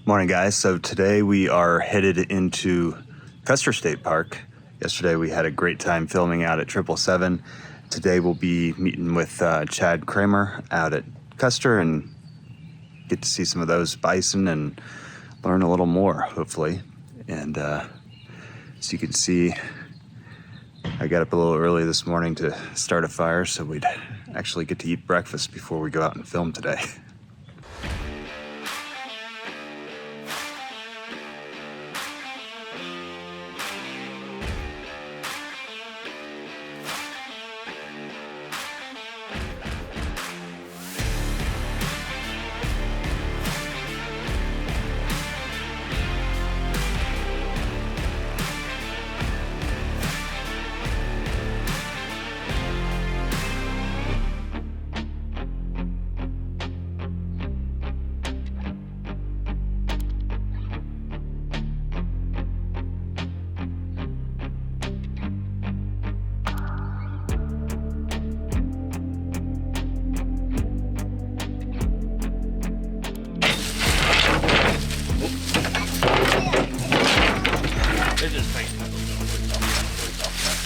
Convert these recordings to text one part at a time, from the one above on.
Morning, guys. So today we are headed into Custer State Park. Yesterday we had a great time filming out at 777. Today we'll be meeting with Chad Kramer out at Custer and get to see some of those bison and learn a little more, hopefully. And as you can see, I got up a little early this morning to start a fire so we'd actually get to eat breakfast before we go out and film today.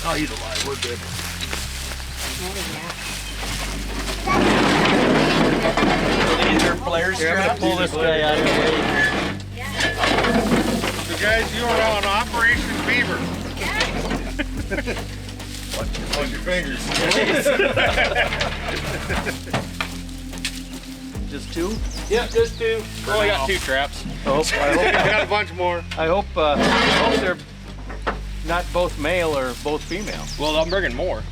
Oh, he's alive. We're good. These are flares. Here, I'm gonna pull this guy out of the way. So guys, you are on Operation Beaver. Watch your fingers. Just two? Yeah, just two. Oh, I got two traps. I got a bunch more. hope they're not both male or both female. Well, I'm bringing more.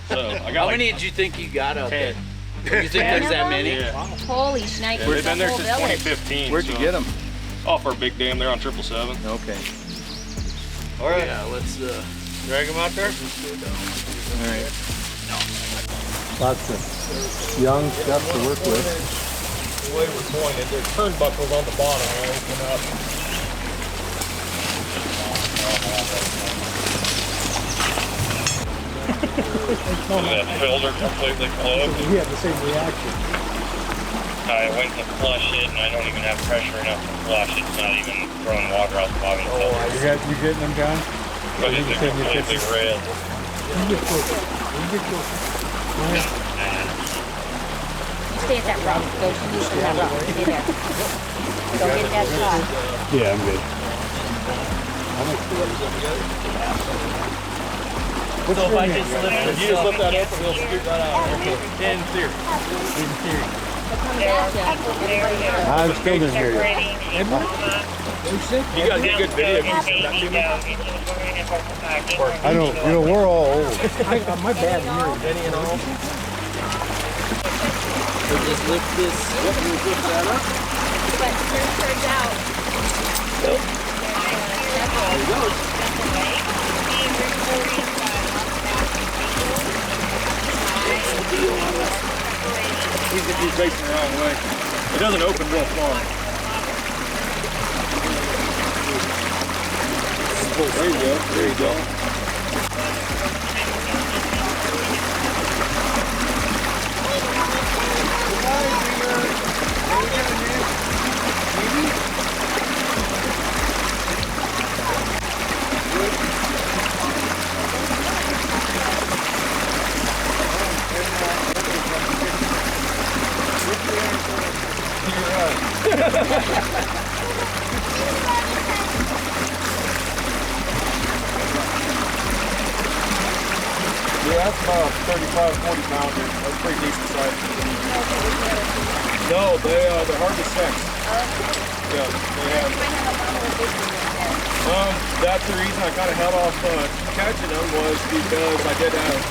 So I got How many did you think you got out 10. there? You think there's that many? Yeah. Holy shnikes, They've been there the since whole village. 2015. Where'd you so- get them? Off our big dam there on 777. Okay. All right. Yeah, let's Drag them out there. All right. Lots of young stuff to work with. The way we're pointed, there's turnbuckles on the bottom. I open up. That filter completely closed. We have the same reaction. I went to flush it, and I don't even have pressure enough to flush. It's not even throwing water out the bottom of the filter. You getting them, John? But it's completely red. Stay at that rock. Go to that rock. Stay there. Go get that shot. Yeah, I'm good. So if I just lift this You just lift that up and he'll scoot that out. in theory. They're coming back to I still didn't hear you. You got a good video. Can you send that to me? I don't, we're all old. My bad hearing. Any and all. So just lift this. Lift that up. But yours turns out. There he goes. He's facing the wrong way. It doesn't open real far. There you go. There you go. Yeah, that's about 35, 40 pounder. That's pretty decent size. No, they're hard to sex. Yeah, they have. That's the reason I kind of held off catching them was because I did have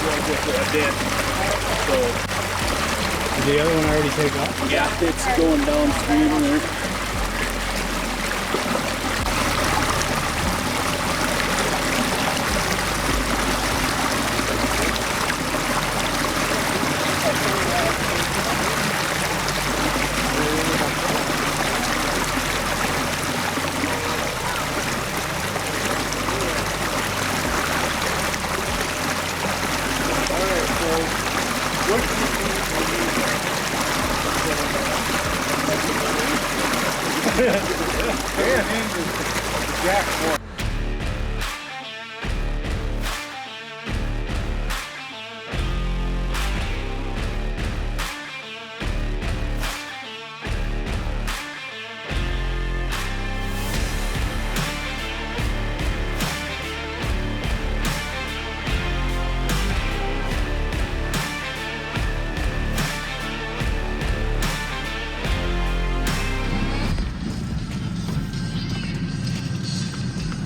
one with a dent. So. Did the other one already take off? Yeah, it's going downstream there.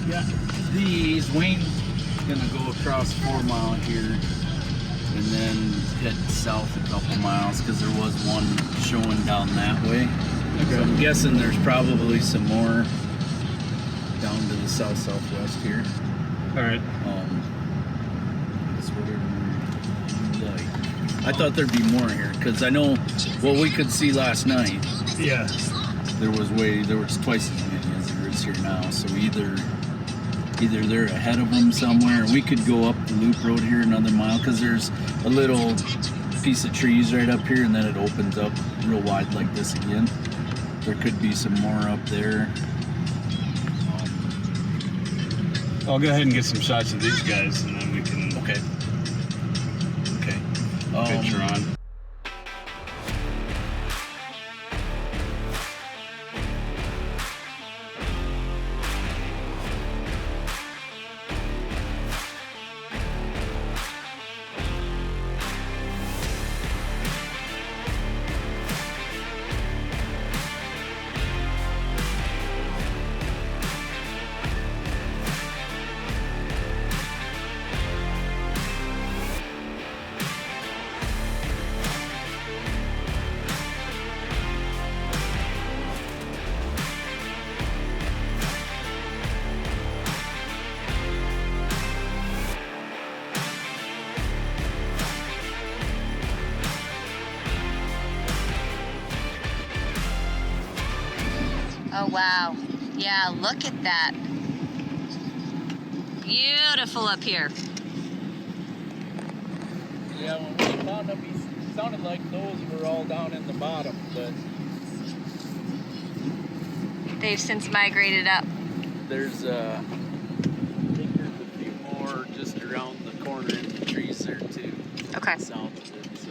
Yeah, these Wayne's gonna go across 4 Mile here and then head south a couple miles because there was one showing down that way. Okay. So I'm guessing there's probably some more down to the southwest here. All right. That's whatever you like. I thought there'd be more here because I know what we could see last night. Yeah. There was twice as many as there is here now. So either they're ahead of them somewhere, or we could go up the loop road here another mile because there's a little piece of trees right up here and then it opens up real wide like this again. There could be some more up there. I'll go ahead and get some shots of these guys and then we can Okay. picture on. Oh, wow. Yeah, look at that. Beautiful up here. Yeah, when we found them, it sounded like those were all down in the bottom, but They've since migrated up. there's I think there's a few more just around the corner in the trees there too. Okay. South of it, so.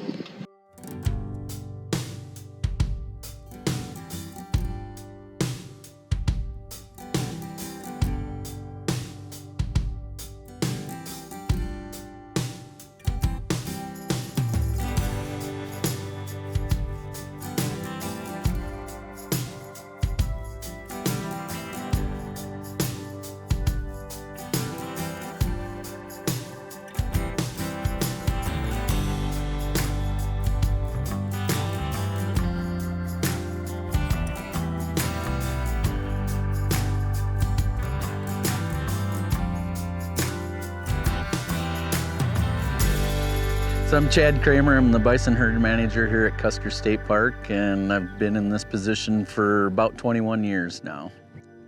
So I'm Chad Kramer. I'm the bison herd manager here at Custer State Park, and I've been in this position for about 21 years now.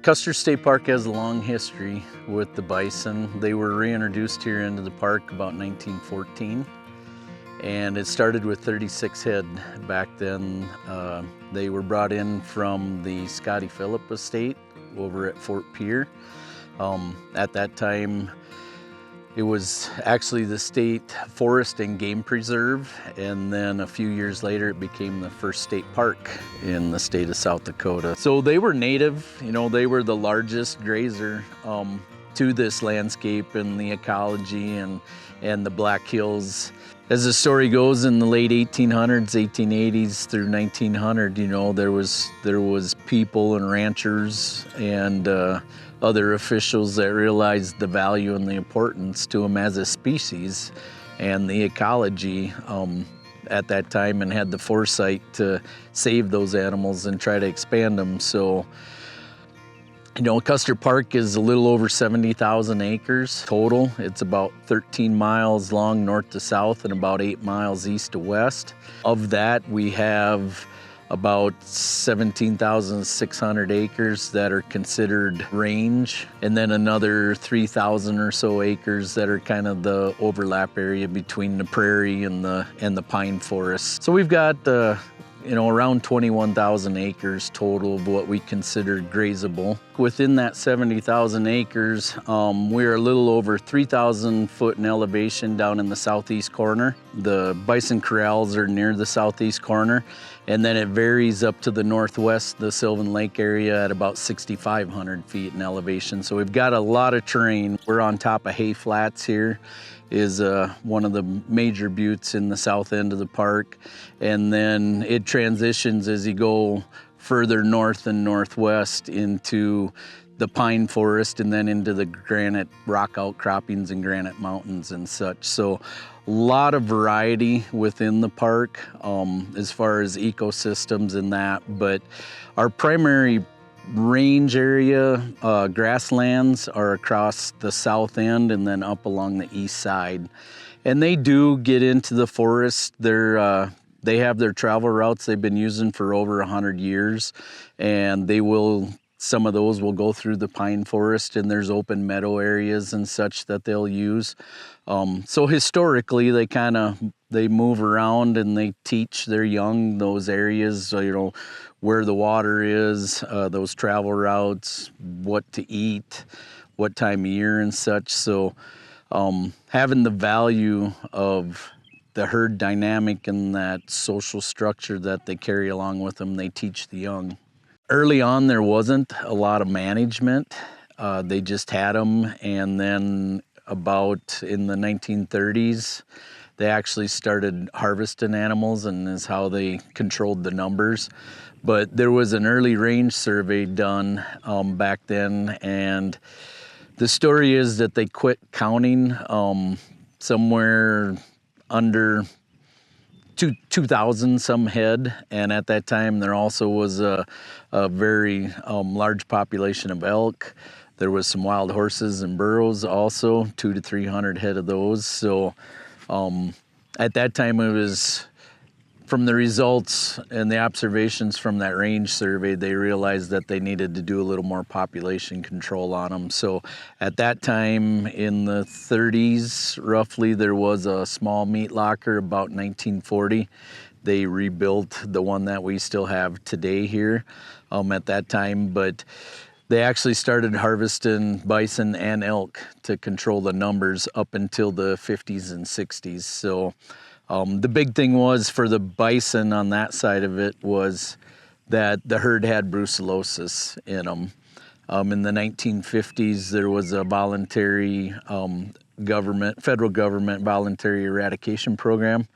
Custer State Park has a long history with the bison. They were reintroduced here into the park about 1914, and it started with 36 head back then. They were brought in from the Scotty Phillip estate over at Fort Pierre. At that time, it was actually the state forest and game preserve, and then a few years later it became the first state park in the state of South Dakota. So they were native, you know, they were the largest grazer to this landscape and the ecology and the Black Hills. As the story goes, in the late 1800s, 1880s through 1900, you know, there was people and ranchers and other officials that realized the value and the importance to them as a species and the ecology at that time, and had the foresight to save those animals and try to expand them. So, you know, Custer Park is a little over 70,000 acres total. It's about 13 miles long north to south and about 8 miles east to west. Of that, we have about 17,600 acres that are considered range, and then another 3,000 or so acres that are kind of the overlap area between the prairie and the pine forest. So we've got around 21,000 acres total of what we consider grazable. Within that 70,000 acres, we're a little over 3,000 foot in elevation down in the southeast corner. The bison corrals are near the southeast corner, and then it varies up to the northwest, the Sylvan Lake area, at about 6,500 feet in elevation. So we've got a lot of terrain. We're on top of hay flats here, is one of the major buttes in the south end of the park. And then it transitions as you go further north and northwest into the pine forest and then into the granite rock outcroppings and granite mountains and such. So a lot of variety within the park as far as ecosystems and that, but our primary range area, grasslands, are across the south end and then up along the east side. And they do get into the forest. They have their travel routes they've been using for over 100 years, and some of those will go through the pine forest, and there's open meadow areas and such that they'll use. So historically, they move around and they teach their young those areas, where the water is, those travel routes, what to eat, what time of year and such. So having the value of the herd dynamic and that social structure that they carry along with them, they teach the young. Early on, there wasn't a lot of management. They just had them, and then about in the 1930s, they actually started harvesting animals, and is how they controlled the numbers. But there was an early range survey done back then, and the story is that they quit counting somewhere under 2,000 some head, and at that time there also was a very large population of elk. There was some wild horses and burros also, 200 to 300 head of those. So at that time, it was, from the results and the observations from that range survey, they realized that they needed to do a little more population control on them. So at that time, in the 30s, roughly, there was a small meat locker. About 1940, they rebuilt the one that we still have today here at that time. But they actually started harvesting bison and elk to control the numbers up until the 50s and 60s. So the big thing was for the bison on that side of it was that the herd had brucellosis in them. In the 1950s, there was a voluntary federal government voluntary eradication program,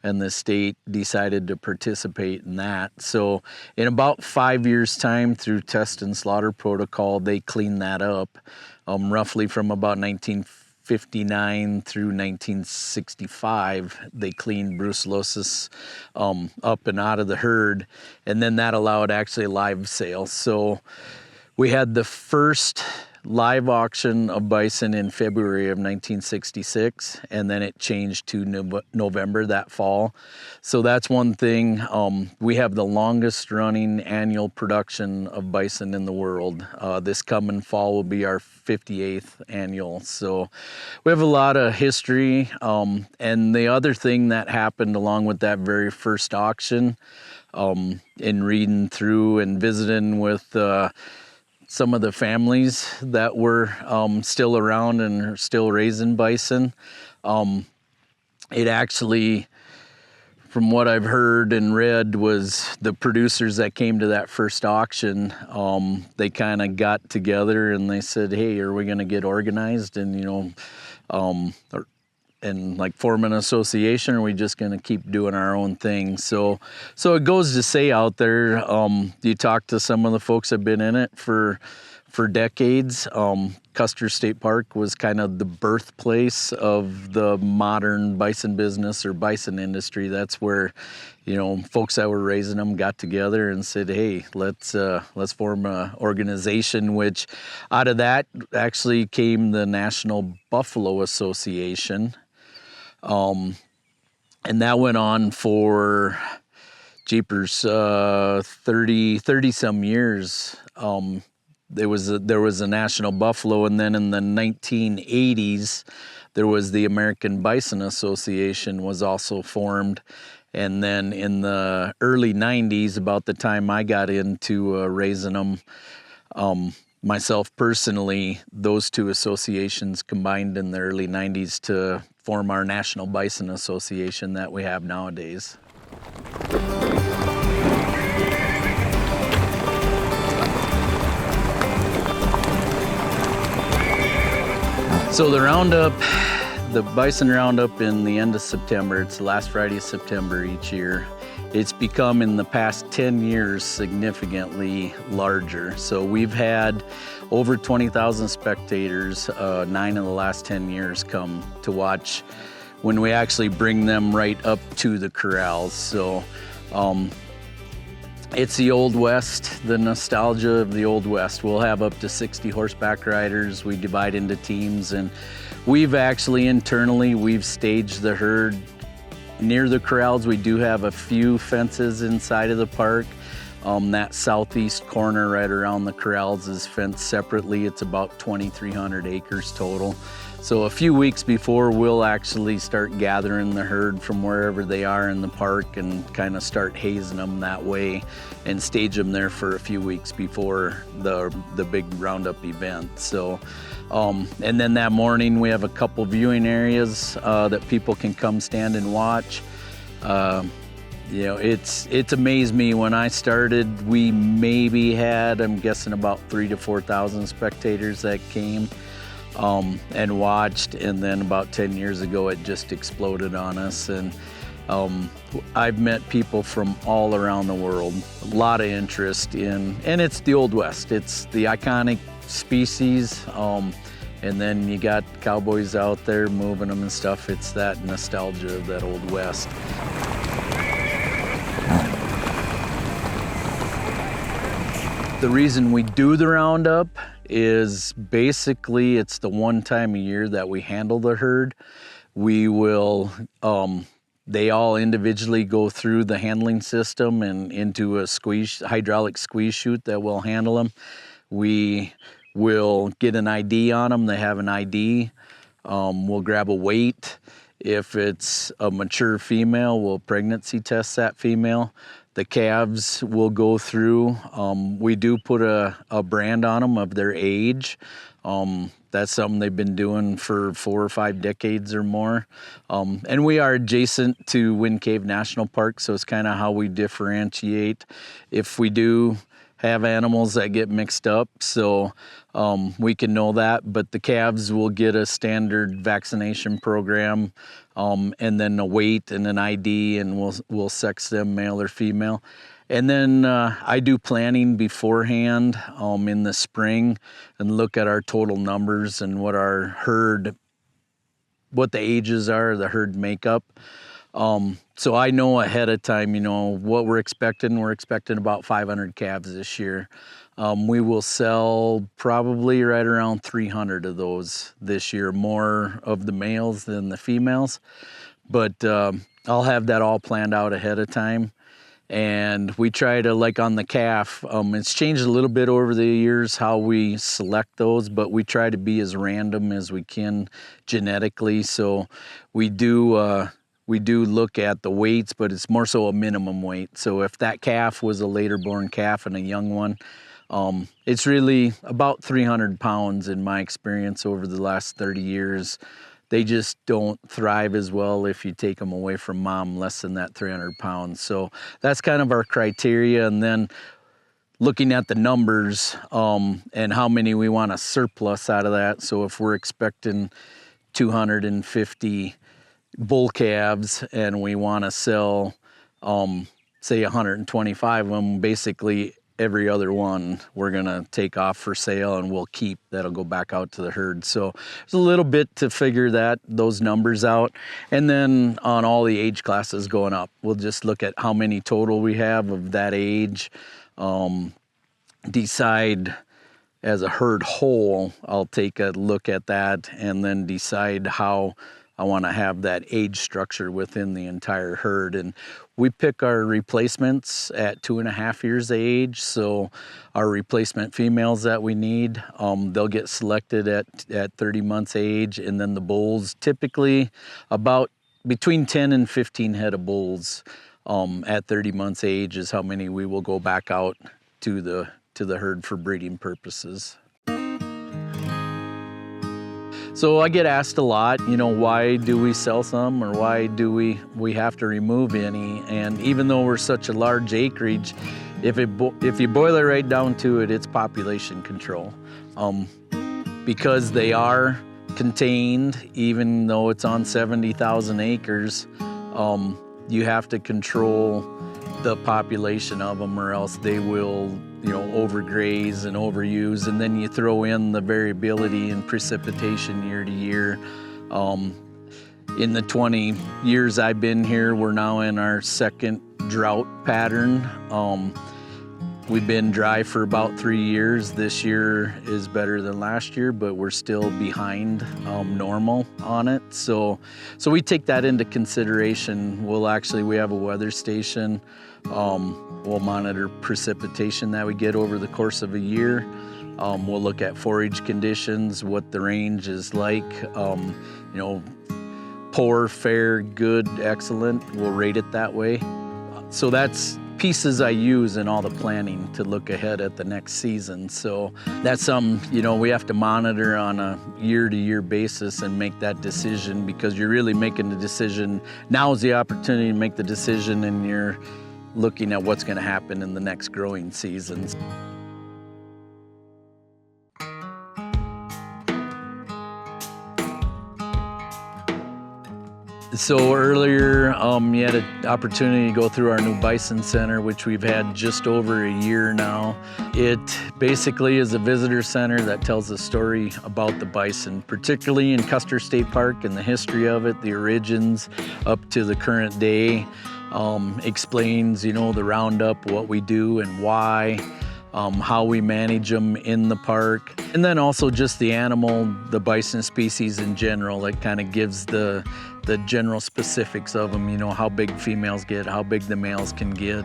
and the state decided to participate in that. So in about 5 years' time, through test and slaughter protocol, they cleaned that up, roughly from about 1959 through 1965. They cleaned brucellosis up and out of the herd, and then that allowed actually live sales. So we had the first live auction of bison in February of 1966, and then it changed to November that fall. So that's one thing. We have the longest running annual production of bison in the world. This coming fall will be our 58th annual. So we have a lot of history. And the other thing that happened along with that very first auction, in reading through and visiting with some of the families that were still around and are still raising bison. It actually, from what I've heard and read, was the producers that came to that first auction. They kind of got together and they said, "Hey, are we going to get organized and and like form an association, or are we just going to keep doing our own thing?" So it goes to say out there, you talk to some of the folks that have been in it for decades. Custer State Park was kind of the birthplace of the modern bison business or bison industry. That's where, folks that were raising them got together and said, "Hey, let's form an organization," which out of that actually came the National Buffalo Association. And that went on for, 30 some years. There was a National Buffalo, and then in the 1980s, there was the American Bison Association was also formed. And then in the early 90s, about the time I got into raising them, myself personally, those two associations combined in the early 90s to form our National Bison Association that we have nowadays. So the roundup, the Bison Roundup in the end of September, it's the last Friday of September each year. It's become in the past 10 years significantly larger. So we've had over 20,000 spectators, 9 of the last 10 years come to watch when we actually bring them right up to the corrals. So it's the Old West, the nostalgia of the Old West. We'll have up to 60 horseback riders. We divide into teams, and we've actually internally, we've staged the herd near the corrals. We do have a few fences inside of the park. That southeast corner right around the corrals is fenced separately. It's about 2,300 acres total. So a few weeks before, we'll actually start gathering the herd from wherever they are in the park and kind of start hazing them that way and stage them there for a few weeks before the big roundup event. So, and then that morning we have a couple viewing areas that people can come stand and watch. You know, it's amazed me. When I started, we maybe had, I'm guessing, about 3,000 to 4,000 spectators that came and watched, and then about 10 years ago it just exploded on us. And I've met people from all around the world, a lot of interest in, and it's the Old West. It's the iconic species, and then you got cowboys out there moving them and stuff. It's that nostalgia of that Old West. The reason we do the roundup is basically it's the one time a year that we handle the herd. We will, they all individually go through the handling system and into a hydraulic squeeze chute that will handle them. We will get an ID on them. They have an ID. We'll grab a weight. If it's a mature female, we'll pregnancy test that female. The calves will go through. We do put a brand on them of their age. That's something they've been doing for 4 or 5 decades or more. And we are adjacent to Wind Cave National Park, so it's kind of how we differentiate if we do have animals that get mixed up, so we can know that. But the calves will get a standard vaccination program, and then a weight and an ID, and we'll sex them, male or female. And then I do planning beforehand in the spring and look at our total numbers and what our herd, what the ages are, the herd makeup. So I know ahead of time, you know, what we're expecting. We're expecting about 500 calves this year. We will sell probably right around 300 of those this year, more of the males than the females. But I'll have that all planned out ahead of time. And we try to, like on the calf, it's changed a little bit over the years how we select those, but we try to be as random as we can genetically. So we do look at the weights, but it's more so a minimum weight. So if that calf was a later born calf and a young one, it's really about 300 pounds in my experience over the last 30 years. They just don't thrive as well if you take them away from mom, less than that 300 pounds. So that's kind of our criteria. And then looking at the numbers and how many we want to surplus out of that. So if we're expecting 250 bull calves and we want to sell, say 125 of them, basically every other one we're going to take off for sale and we'll keep. That'll go back out to the herd. So there's a little bit to figure those numbers out. And then on all the age classes going up, we'll just look at how many total we have of that age, decide as a herd whole, I'll take a look at that and then decide how I want to have that age structure within the entire herd. And we pick our replacements at 2.5 years of age. So our replacement females that we need, they'll get selected at 30 months age. And then the bulls typically about between 10 and 15 head of bulls at 30 months age is how many we will go back out to the herd for breeding purposes. So I get asked a lot, you know, why do we sell some, or why do we have to remove any? And even though we're such a large acreage, if you boil it right down to it, it's population control. Because they are contained, even though it's on 70,000 acres, you have to control the population of them, or else they will, you know, overgraze and overuse. And then you throw in the variability in precipitation year to year. In the 20 years I've been here, we're now in our second drought pattern. We've been dry for about 3 years. This year is better than last year, but we're still behind normal on it. So we take that into consideration. We have a weather station. We'll monitor precipitation that we get over the course of a year. We'll look at forage conditions, what the range is like. You know, poor, fair, good, excellent. We'll rate it that way. So that's pieces I use in all the planning to look ahead at the next season. So that's something, you know, we have to monitor on a year-to-year basis and make that decision, because you're really making the decision. Now is the opportunity to make the decision, and you're looking at what's going to happen in the next growing seasons. So earlier, you had an opportunity to go through our new Bison Center, which we've had just over a year now. It basically is a visitor center that tells a story about the bison, particularly in Custer State Park, and the history of it, the origins up to the current day. Explains, you know, the roundup, what we do and why, how we manage them in the park. And then also just the animal, the bison species in general. It kind of gives the general specifics of them, you know, how big females get, how big the males can get.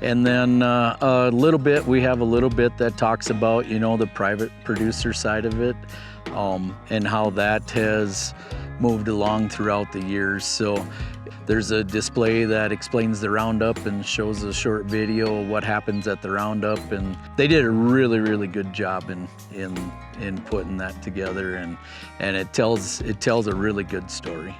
And then we have a little bit that talks about, you know, the private producer side of it, and how that has moved along throughout the years. So there's a display that explains the roundup and shows a short video of what happens at the roundup, and they did a really, really good job in putting that together, and it tells a really good story.